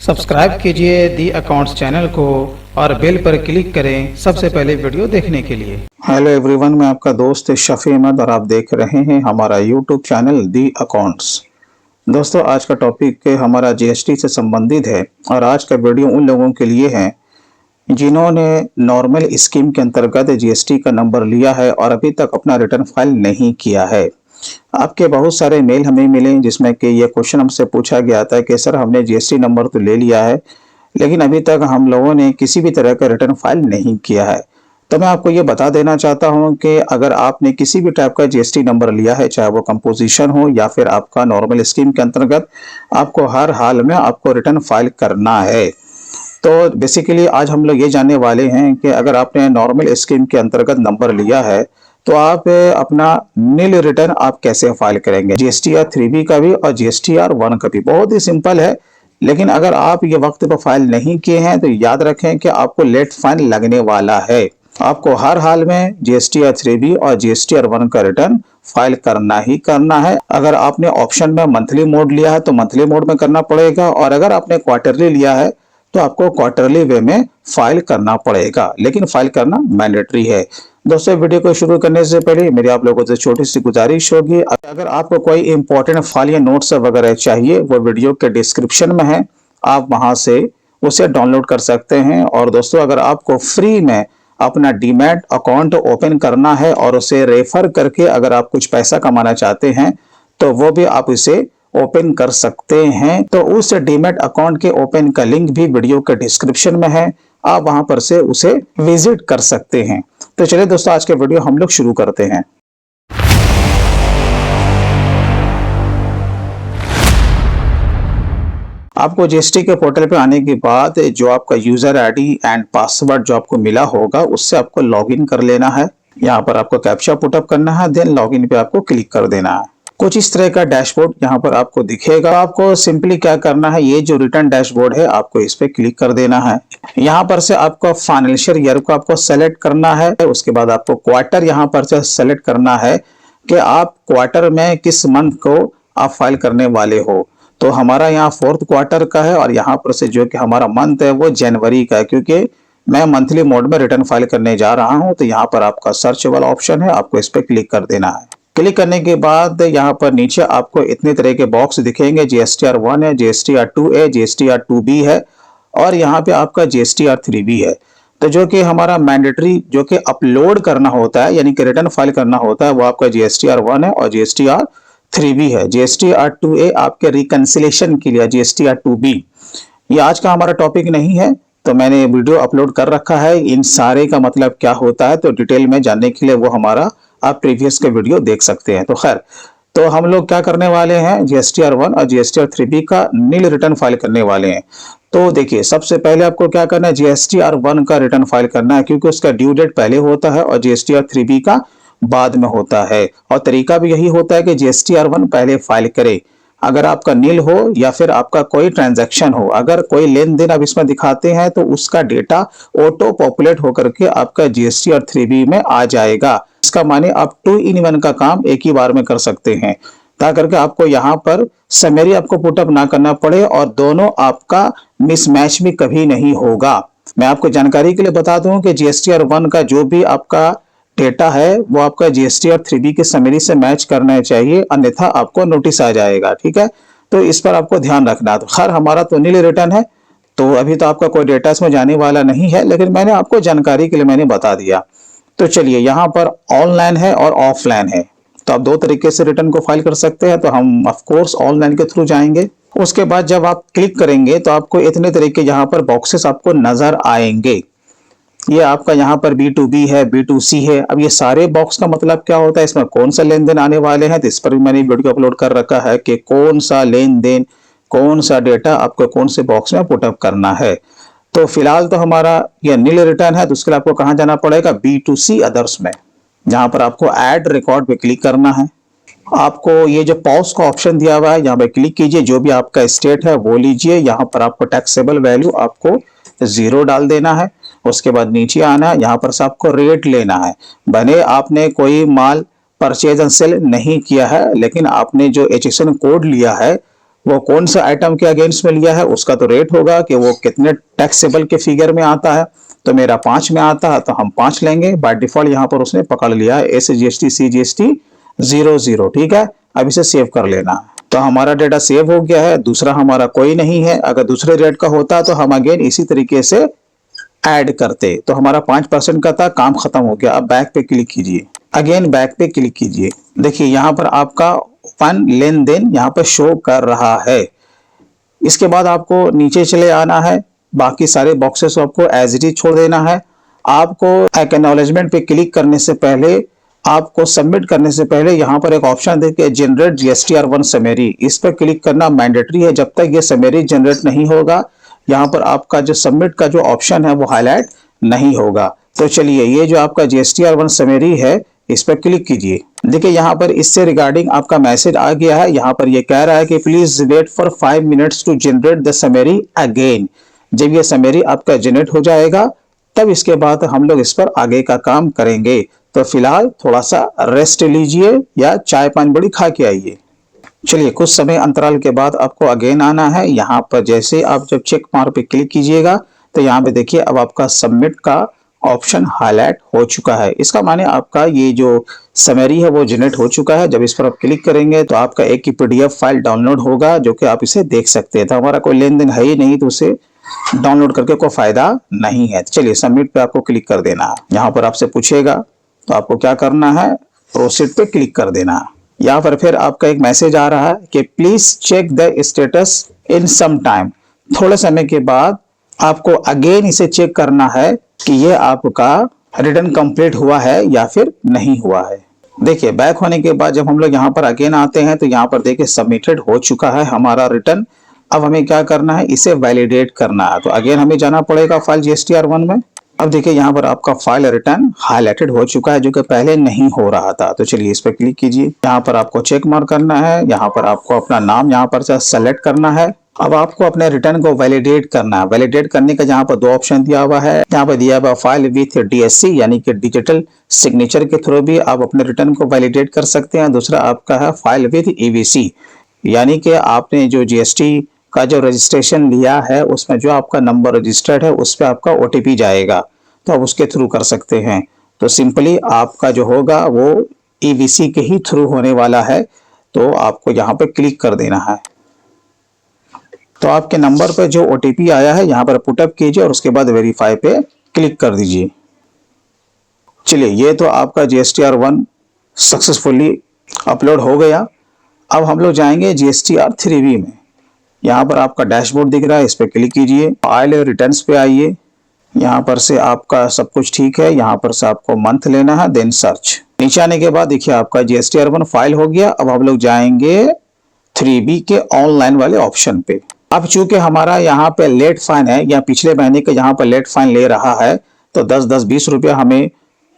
Subscribe कीजिए the accounts channel को और बेल पर क्लिक करें सबसे पहले वीडियो देखने के लिए। हेलो एवरीवन, मैं आपका दोस्त शफी अहमद और आप देख रहे हैं हमारा यूट्यूब चैनल दी अकाउंट्स। दोस्तों, आज का टॉपिक हमारा जीएसटी से संबंधित है और आज का वीडियो उन लोगों के लिए है जिन्होंने नॉर्मल स्कीम के अंतर्गत जीएसटी का नंबर लिया है और अभी तक अपना रिटर्न फाइल नहीं किया है। आपके बहुत सारे मेल हमें मिले जिसमें कि ये क्वेश्चन हमसे पूछा गया था कि सर, हमने जीएसटी नंबर तो ले लिया है लेकिन अभी तक हम लोगों ने किसी भी तरह का रिटर्न फाइल नहीं किया है। तो मैं आपको ये बता देना चाहता हूं कि अगर आपने किसी भी टाइप का जीएसटी नंबर लिया है, चाहे वो कंपोजिशन हो या फिर आपका नॉर्मल स्कीम के अंतर्गत, आपको हर हाल में आपको रिटर्न फाइल करना है। तो बेसिकली आज हम लोग ये जानने वाले हैं कि अगर आपने नॉर्मल स्कीम के अंतर्गत नंबर लिया है तो आप अपना नील रिटर्न आप कैसे फाइल करेंगे, जीएसटीआर 3B का भी और जीएसटीआर 1 का भी। बहुत ही सिंपल है, लेकिन अगर आप ये वक्त पर फाइल नहीं किए हैं तो याद रखें कि आपको लेट फाइन लगने वाला है। आपको हर हाल में जीएसटीआर 3B और जीएसटीआर 1 का रिटर्न फाइल करना ही करना है। अगर आपने ऑप्शन में मंथली मोड लिया है तो मंथली मोड में करना पड़ेगा, और अगर आपने क्वार्टरली लिया है तो आपको क्वार्टरली वे में फाइल करना पड़ेगा, लेकिन फाइल करना मैंडेटरी है। दोस्तों, वीडियो को शुरू करने से पहले मेरी आप लोगों से छोटी सी गुजारिश होगी, अगर आपको कोई इंपॉर्टेंट फाइल या नोट्स वगैरह चाहिए वो वीडियो के डिस्क्रिप्शन में है, आप वहां से उसे डाउनलोड कर सकते हैं। और दोस्तों, अगर आपको फ्री में अपना डीमैट अकाउंट ओपन करना है और उसे रेफर करके अगर आप कुछ पैसा कमाना चाहते हैं तो वो भी आप इसे ओपन कर सकते हैं। तो उस डीमैट अकाउंट के ओपन का लिंक भी वीडियो के डिस्क्रिप्शन में है, आप वहां पर से उसे विजिट कर सकते हैं। तो चलिए दोस्तों, आज के वीडियो हम लोग शुरू करते हैं। आपको जीएसटी के पोर्टल पे आने के बाद जो आपका यूजर आईडी एंड पासवर्ड जो आपको मिला होगा उससे आपको लॉगिन कर लेना है। यहाँ पर आपको कैप्चा पुटअप करना है, देन लॉगिन पे आपको क्लिक कर देना है। कुछ इस तरह का डैशबोर्ड यहाँ पर आपको दिखेगा। आपको सिंपली क्या करना है, ये जो रिटर्न डैशबोर्ड है आपको इस पे क्लिक कर देना है। यहाँ पर से आपको फाइनेंशियल ईयर को आपको सेलेक्ट करना है। उसके बाद आपको क्वार्टर यहाँ पर से सेलेक्ट करना है कि आप क्वार्टर में किस मंथ को आप फाइल करने वाले हो। तो हमारा यहाँ 4th क्वार्टर का है और यहाँ पर से जो कि हमारा मंथ है वो जनवरी का है, क्योंकि मैं मंथली मोड में रिटर्न फाइल करने जा रहा हूँ। तो यहाँ पर आपका सर्च वाला ऑप्शन है, आपको इस पर क्लिक कर देना है। क्लिक करने के बाद यहाँ पर नीचे आपको इतने तरह के बॉक्स दिखेंगे, जीएसटीआर 1 है, जीएसटीआर 2A, जीएसटीआर 2B है और यहाँ पे आपका जीएसटीआर 3B है। तो जो कि हमारा मैंडेटरी जो कि अपलोड करना होता है यानी कि रिटर्न फाइल करना होता है वो आपका जीएसटीआर 1 है और जीएसटीआर 3B है। जीएसटीआर 2A आपके रिकंसिलेशन के लिए, जीएसटीआर 2B ये आज का हमारा टॉपिक नहीं है, तो मैंने वीडियो अपलोड कर रखा है इन सारे का मतलब क्या होता है। तो डिटेल में जानने के लिए वो हमारा आप प्रीवियस के वीडियो देख सकते हैं। तो खैर, तो हम लोग क्या करने वाले हैं, जीएसटीआर 1 और जीएसटीआर 3B का नील रिटर्न फाइल करने वाले हैं। तो देखिए, सबसे पहले आपको क्या करना है, जीएसटीआर 1 का रिटर्न फाइल करना है, क्योंकि उसका ड्यू डेट पहले होता है और जीएसटीआर 3B का बाद में होता है। और तरीका भी यही होता है कि जीएसटीआर 1 पहले फाइल करें। अगर आपका नील हो या फिर आपका कोई ट्रांजैक्शन हो, अगर कोई लेन देन आप इसमें दिखाते हैं तो उसका डेटा ऑटो पॉपुलेट होकर के आपका जीएसटीआर 3B में आ जाएगा। इसका माने आप 2 in 1 का काम एक ही बार में कर सकते हैं, ताकि करके आपको यहाँ पर समरी आपको पुटअप ना करना पड़े और दोनों आपका मिसमैच भी कभी नहीं होगा। मैं आपको जानकारी के लिए बता दूं कि जीएसटीआर 1 का जो भी आपका डेटा है वो आपका जीएसटीआर 3B के समरी से मैच करना चाहिए, अन्यथा आपको नोटिस आ जाएगा। ठीक है, तो इस पर आपको ध्यान रखना। तो खैर, हमारा तो नील रिटर्न है तो अभी तो आपका कोई डेटा इसमें जाने वाला नहीं है, लेकिन मैंने आपको जानकारी के लिए मैंने बता दिया। तो चलिए, यहाँ पर ऑनलाइन है और ऑफलाइन है, तो आप दो तरीके से रिटर्न को फाइल कर सकते हैं। तो हम ऑफ कोर्स ऑनलाइन के थ्रू जाएंगे। उसके बाद जब आप क्लिक करेंगे तो आपको इतने तरीके यहाँ पर बॉक्सेस आपको नजर आएंगे। ये आपका यहाँ पर B2B है, B2C है। अब ये सारे बॉक्स का मतलब क्या होता है, इसमें कौन सा लेन देन आने वाले हैं, तो इस पर भी मैंने वीडियो अपलोड कर रखा है कि कौन सा लेन देन, कौन सा डेटा आपको कौन से बॉक्स में पुटअप करना है। तो फिलहाल तो हमारा ये नील रिटर्न है, तो उसके लिए आपको कहाँ जाना पड़ेगा, B2C अदर्स में। जहां पर आपको ऐड रिकॉर्ड पे क्लिक करना है। आपको ये जो पॉज का ऑप्शन दिया हुआ है यहाँ पे क्लिक कीजिए, जो भी आपका स्टेट है वो लीजिए। यहाँ पर आपको टैक्सेबल वैल्यू आपको 0 डाल देना है। उसके बाद नीचे आना है, यहाँ पर से आपको रेट लेना है। भले आपने कोई माल परचेज एंड सेल नहीं किया है, लेकिन आपने जो HSN कोड लिया है वो कौन सा आइटम के अगेंस्ट में लिया है उसका तो रेट होगा कि वो कितने टैक्सेबल के फिगर में आता है। तो मेरा 5 में आता है तो हम 5 लेंगे। बाय डिफॉल्ट यहाँ पर उसने पकड़ लिया है SGST CGST 00। ठीक है, अब इसे सेव कर लेना है। तो हमारा डेटा सेव हो गया है। दूसरा हमारा कोई नहीं है। अगर दूसरे रेट का होता तो हम अगेन इसी तरीके से ऐड करते। तो हमारा 5% का था, काम खत्म हो गया। अब बैक पे क्लिक कीजिए, अगेन बैक पे क्लिक कीजिए। देखिए यहाँ पर आपका फन लेन देन यहाँ पर शो कर रहा है। इसके बाद आपको नीचे चले आना है, बाकी सारे बॉक्सेस को आपको एज इट इज छोड़ देना है। आपको एक्नॉलेजमेंट पे क्लिक करने से पहले, आपको सबमिट करने से पहले यहाँ पर एक ऑप्शन देखिए जनरेट GSTR1 समरी, इस पर क्लिक करना मैंडेटरी है। जब तक ये समरी जनरेट नहीं होगा यहाँ पर आपका जो सबमिट का जो ऑप्शन है वो हाईलाइट नहीं होगा। तो चलिए ये जो आपका GSTR1 समरी है इस पर क्लिक कीजिए। देखिए यहाँ पर इससे रिगार्डिंग आपका मैसेज आ गया है। यहाँ पर ये कह रहा है कि please wait for 5 minutes to generate the summary again. जब ये समरी आपका जनरेट हो जाएगा तब इसके बाद हम लोग इस पर आगे का काम करेंगे। तो फिलहाल थोड़ा सा रेस्ट लीजिए या चाय पानी बड़ी खा के आइए। चलिए कुछ समय अंतराल के बाद आपको अगेन आना है। यहाँ पर जैसे आप जब चेक मार्क पे क्लिक कीजिएगा तो यहाँ पे देखिए अब आपका सबमिट का ऑप्शन हाईलाइट हो चुका है। इसका माने आपका ये जो समरी है वो जनरेट हो चुका है। जब इस पर आप क्लिक करेंगे तो आपका एक की PDF फाइल डाउनलोड होगा जो कि आप इसे देख सकते हैं। तो हमारा कोई लेन देन है ही नहीं तो उसे डाउनलोड करके कोई फायदा नहीं है। चलिए सबमिट पे आपको क्लिक कर देना है। यहाँ पर आपसे पूछेगा तो आपको क्या करना है, प्रोसीड पे क्लिक कर देना है। यहाँ पर फिर आपका एक मैसेज आ रहा है कि please check the status in some time. थोड़े समय के बाद आपको अगेन इसे चेक करना है कि ये आपका रिटर्न कंप्लीट हुआ है या फिर नहीं हुआ है। देखिए बैक होने के बाद जब हम लोग यहाँ पर अगेन आते हैं तो यहाँ पर देखिए सबमिटेड हो चुका है हमारा रिटर्न। अब हमें क्या करना है, इसे वैलिडेट करना है। तो अगेन हमें जाना पड़ेगा फाइल GSTR1 में। अब देखिए यहाँ पर आपका फाइल रिटर्न हाईलाइटेड हो चुका है जो कि पहले नहीं हो रहा था। तो चलिए इस पर क्लिक कीजिए। यहाँ पर आपको चेक मार्क करना है। यहाँ पर आपको अपना नाम यहाँ पर से सेलेक्ट करना है। अब आपको अपने रिटर्न को वैलिडेट करना है। वैलिडेट करने का यहाँ पर 2 ऑप्शन दिया हुआ है। यहाँ पर दिया हुआ फाइल विथ DSC यानी कि डिजिटल सिग्नेचर के थ्रू भी आप अपने रिटर्न को वैलिडेट कर सकते हैं। दूसरा आपका है फाइल विथ EVC यानी कि आपने जो GST का जो रजिस्ट्रेशन लिया है उसमें जो आपका नंबर रजिस्टर्ड है उस पर आपका OTP जाएगा तो आप उसके थ्रू कर सकते हैं। तो सिंपली आपका जो होगा वो EVC के ही थ्रू होने वाला है। तो आपको यहाँ पे क्लिक कर देना है। तो आपके नंबर पर जो OTP आया है यहाँ पर पुटअप कीजिए और उसके बाद वेरीफाई पे क्लिक कर दीजिए। चलिए ये तो आपका GSTR1 सक्सेसफुली अपलोड हो गया। अब हम लोग जाएंगे GSTR3V में। यहाँ पर आपका डैशबोर्ड दिख रहा है, इस पर क्लिक कीजिए। फाइल रिटर्न्स पे आइए। यहाँ पर से आपका सब कुछ ठीक है। यहाँ पर से आपको मंथ लेना है, देन सर्च। नीचे आने के बाद देखिए आपका GSTR1 फाइल हो गया। अब हम लोग जाएंगे 3B के ऑनलाइन वाले ऑप्शन पे। अब चूंकि हमारा यहाँ पे लेट फाइन है या पिछले महीने के यहाँ पर लेट फाइन ले रहा है तो 10-10-20 रुपया हमें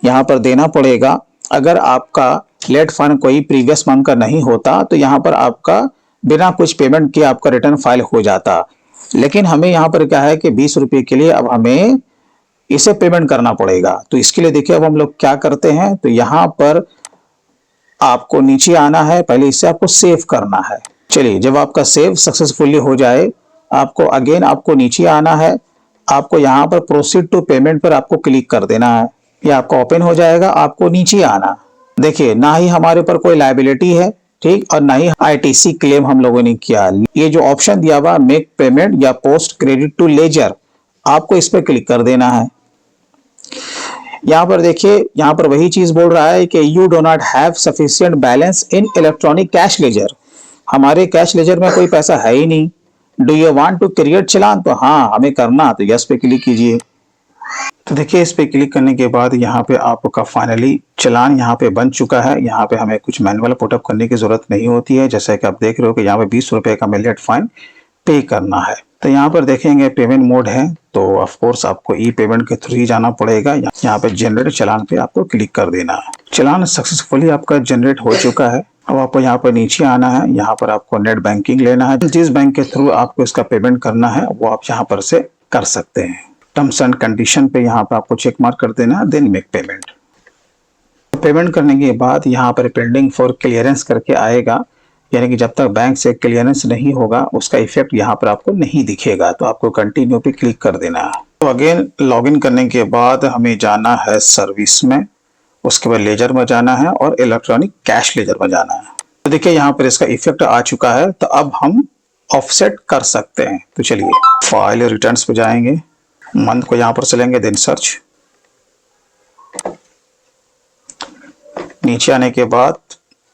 यहाँ पर देना पड़ेगा। अगर आपका लेट फाइन कोई प्रीवियस मंथ का नहीं होता तो यहाँ पर आपका बिना कुछ पेमेंट के आपका रिटर्न फाइल हो जाता। लेकिन हमें यहाँ पर क्या है कि 20 रुपये के लिए अब हमें इसे पेमेंट करना पड़ेगा। तो इसके लिए देखिए अब हम लोग क्या करते हैं, तो यहाँ पर आपको नीचे आना है। पहले इसे आपको सेव करना है। चलिए जब आपका सेव सक्सेसफुली हो जाए आपको अगेन आपको नीचे आना है। आपको यहाँ पर प्रोसीड टू पेमेंट पर आपको क्लिक कर देना है। ये आपको ओपन हो जाएगा। आपको नीचे आना। देखिए ना ही हमारे ऊपर कोई लायबिलिटी है, ठीक, और ना ही ITC क्लेम हम लोगों ने किया। ये जो ऑप्शन दिया हुआ मेक पेमेंट या पोस्ट क्रेडिट टू लेजर, आपको इस पर क्लिक कर देना है। यहाँ पर देखिए यहाँ पर वही चीज बोल रहा है कि you do not have sufficient balance in electronic cash ledger. हमारे कैश लेजर में कोई पैसा है ही नहीं। Do you want to create challan, तो हाँ हमें करना, तो यस पे क्लिक कीजिए। तो देखिए इस पे क्लिक करने के बाद यहाँ पे आपका फाइनली चलान यहाँ पे बन चुका है। यहाँ पे हमें कुछ मैनुअल पुटअप करने की जरूरत नहीं होती है। जैसा कि आप देख रहे हो कि यहाँ पे 20 रुपए का हमें लेट फाइन पे करना है। तो यहाँ पर देखेंगे पेमेंट मोड है तो ऑफ कोर्स आपको ई पेमेंट के थ्रू ही जाना पड़ेगा। यहाँ पे जनरेट चलान पे आपको क्लिक कर देना है। चलान सक्सेसफुली आपका जनरेट हो चुका है। अब आपको यहाँ पर नीचे आना है। यहाँ पर आपको नेट बैंकिंग लेना है। जिस बैंक के थ्रू आपको इसका पेमेंट करना है वो आप यहाँ पर से कर सकते हैं। टर्म्स एंड कंडीशन पे यहाँ पे आपको चेक मार्क कर देना है, देन मेक पेमेंट। पेमेंट करने के बाद यहाँ पर पेंडिंग फॉर क्लियरेंस करके आएगा। यानी कि जब तक बैंक से क्लियरेंस नहीं होगा उसका इफेक्ट यहाँ पर आपको नहीं दिखेगा। तो आपको कंटिन्यू पे क्लिक कर देना है। तो अगेन लॉगिन करने के बाद हमें जाना है सर्विस में, उसके बाद लेजर में जाना है और इलेक्ट्रॉनिक कैश लेजर में जाना है। तो देखिए यहाँ पर इसका इफेक्ट आ चुका है। तो अब हम ऑफसेट कर सकते हैं। तो चलिए फाइल रिटर्न्स पे जाएंगे, मंथ को यहाँ पर चलेंगे, देन सर्च। नीचे आने के बाद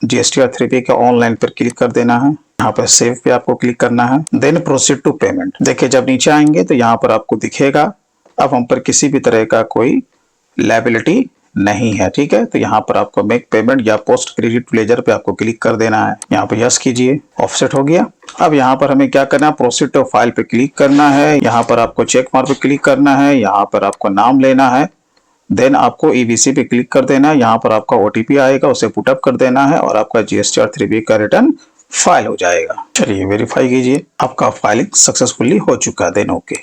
GSTR 3P के ऑनलाइन पर क्लिक कर देना है। यहाँ पर सेव पे आपको क्लिक करना है, देन प्रोसीड टू पेमेंट। देखिए जब नीचे आएंगे तो यहाँ पर आपको दिखेगा अब हम पर किसी भी तरह का कोई लायबिलिटी नहीं है, ठीक है। तो यहाँ पर आपको मेक पेमेंट या पोस्ट क्रेडिट लेजर पे आपको क्लिक कर देना है। यहाँ पे यस कीजिए, ऑफसेट हो गया। अब यहाँ पर हमें क्या करना है, प्रोसीड टू फाइल पे क्लिक करना है। यहाँ पर आपको चेक मार्क पे क्लिक करना है, यहाँ पर आपको नाम लेना है, देन आपको EBC पे क्लिक कर देना है। यहाँ पर आपका OTP आएगा, उसे पुटअप कर देना है और आपका GSTR 3P का रिटर्न फाइल हो जाएगा। चलिए वेरीफाई कीजिए, आपका फाइलिंग सक्सेसफुली हो चुका है, देन ओके।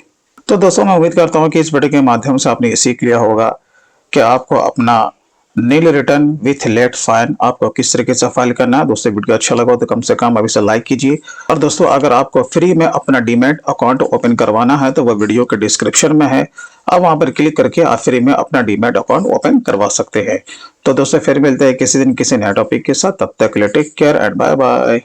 तो दोस्तों मैं उम्मीद करता हूँ कि इस वीडियो के माध्यम से आपने ये सीख लिया होगा कि आपको अपना नील रिटर्न विथ लेट फाइन आपको किस तरीके से फाइल करना है। दोस्तों वीडियो अच्छा लगा तो कम से कम अभी से लाइक कीजिए। और दोस्तों अगर आपको फ्री में अपना डीमैट अकाउंट ओपन करवाना है तो वह वीडियो के डिस्क्रिप्शन में है, आप वहां पर क्लिक करके आप फ्री में अपना डीमैट अकाउंट ओपन करवा सकते हैं। तो दोस्तों फिर मिलते हैं किसी दिन किसी नए टॉपिक के साथ, तब तक के लिए take care and bye bye.